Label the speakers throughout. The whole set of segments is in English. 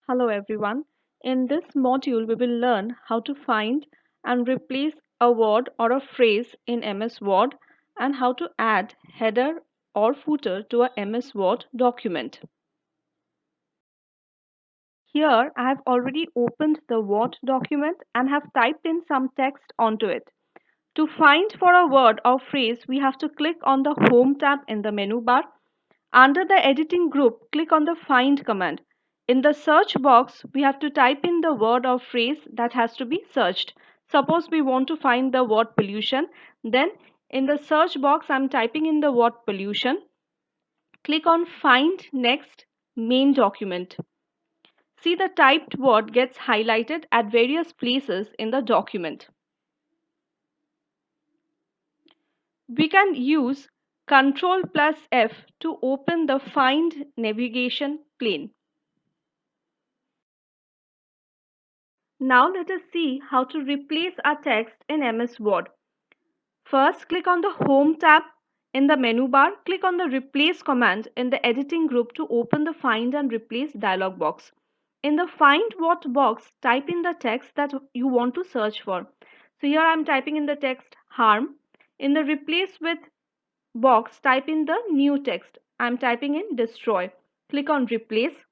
Speaker 1: Hello everyone. In this module, we will learn how to find and replace a word or a phrase in MS Word and how to add header or footer to a MS Word document. Here, I have already opened the Word document and have typed in some text onto it. To find for a word or phrase, we have to click on the Home tab in the menu bar. Under the editing group, click on the find command. In the search box, we have to type in the word or phrase that has to be searched. Suppose we want to find the word pollution, then in the search box, I'm typing in the word pollution. Click on find next main document. See, the typed word gets highlighted at various places in the document. We can use Ctrl plus F to open the find navigation pane. Now let us see how to replace our text in MS Word. First, click on the Home tab in the menu bar. Click on the Replace command in the editing group to open the Find and Replace dialog box. In the Find What box, type in the text that you want to search for. So here I am typing in the text harm. In the Replace with box, type in the new text. I am typing in destroy. Click on Replace.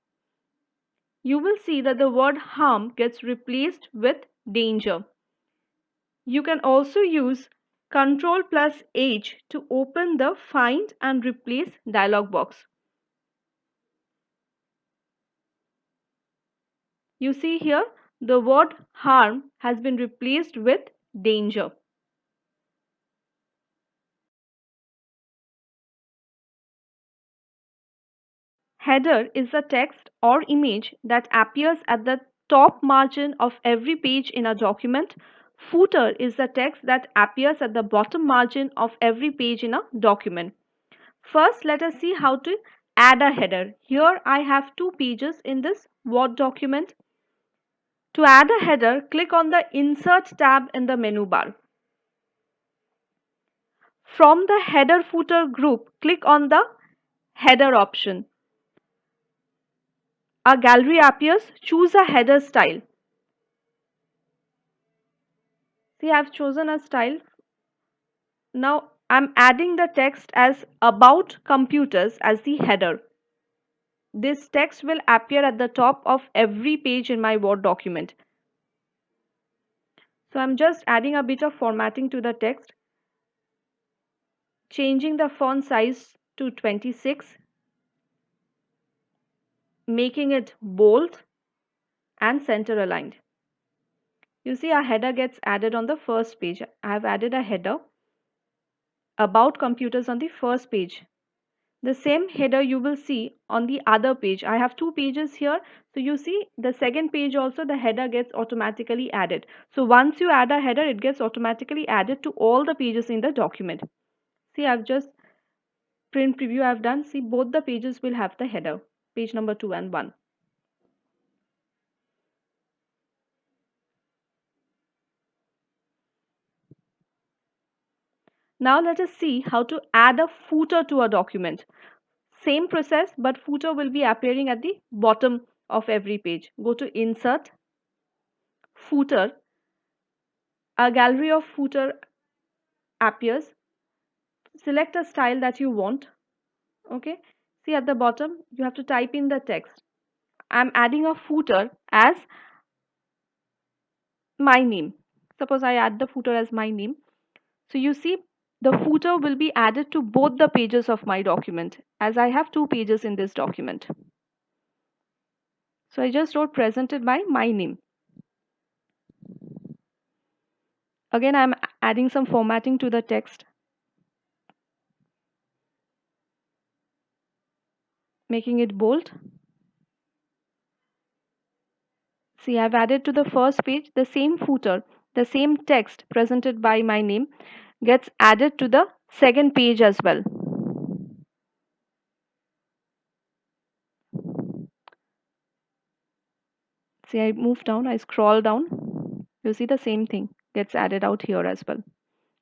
Speaker 1: You will see that the word harm gets replaced with danger. You can also use Ctrl plus H to open the Find and Replace dialog box. You see here the word harm has been replaced with danger. Header is the text or image that appears at the top margin of every page in a document. Footer is the text that appears at the bottom margin of every page in a document. First, let us see how to add a header. Here I have two pages in this Word document. To add a header, click on the Insert tab in the menu bar. From the Header Footer group, click on the Header option. A gallery appears. Choose a header style. See, I've chosen a style. Now I'm adding the text as About Computers as the header. This text will appear at the top of every page in my Word document. So I'm just adding a bit of formatting to the text, changing the font size to 26, making it bold and center aligned. You see our header gets added on the first page. I have added a header about computers on the first page. The same header you will see on the other page. I have two pages here. So you see the second page also the header gets automatically added. So once you add a header, it gets automatically added to all the pages in the document. See, I've just print preview I've done. See, both the pages will have the header, page number 2 and 1. Now let us see how to add a footer to a document. Same process, but footer will be appearing at the bottom of every page. Go to Insert, Footer. A gallery of footer appears. Select a style that you want. Okay. See at the bottom, you have to type in the text. I'm adding a footer as my name. Suppose I add the footer as my name. So you see the footer will be added to both the pages of my document as I have two pages in this document. So I just wrote presented by my name. Again, I'm adding some formatting to the text, making it bold. See, I've added to the first page the same footer, the same text presented by my name gets added to the second page as well. See, I move down, I scroll down. You see the same thing gets added out here as well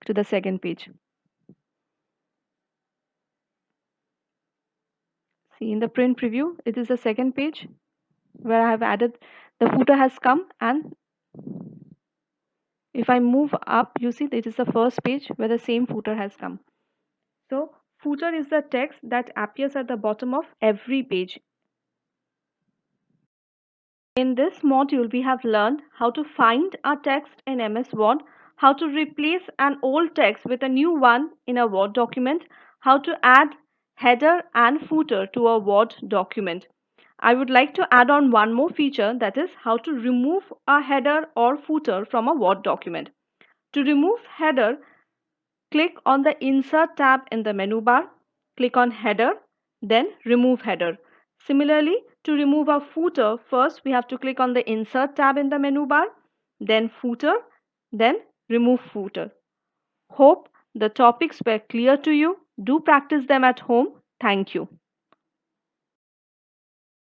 Speaker 1: to the second page. See, in the print preview, it is the second page. where I have added the footer has come, and if I move up, you see it is the first page where the same footer has come. So footer is the text that appears at the bottom of every page. In this module, we have learned how to find a text in MS Word, how to replace an old text with a new one in a Word document, how to add header and footer to a Word document. I would like to add on one more feature, that is how to remove a header or footer from a Word document. To remove header, click on the Insert tab in the menu bar, click on Header, then Remove Header. Similarly, to remove a footer, first we have to click on the Insert tab in the menu bar, then Footer, then Remove Footer. Hope the topics were clear to you. Do practice them at home. Thank you.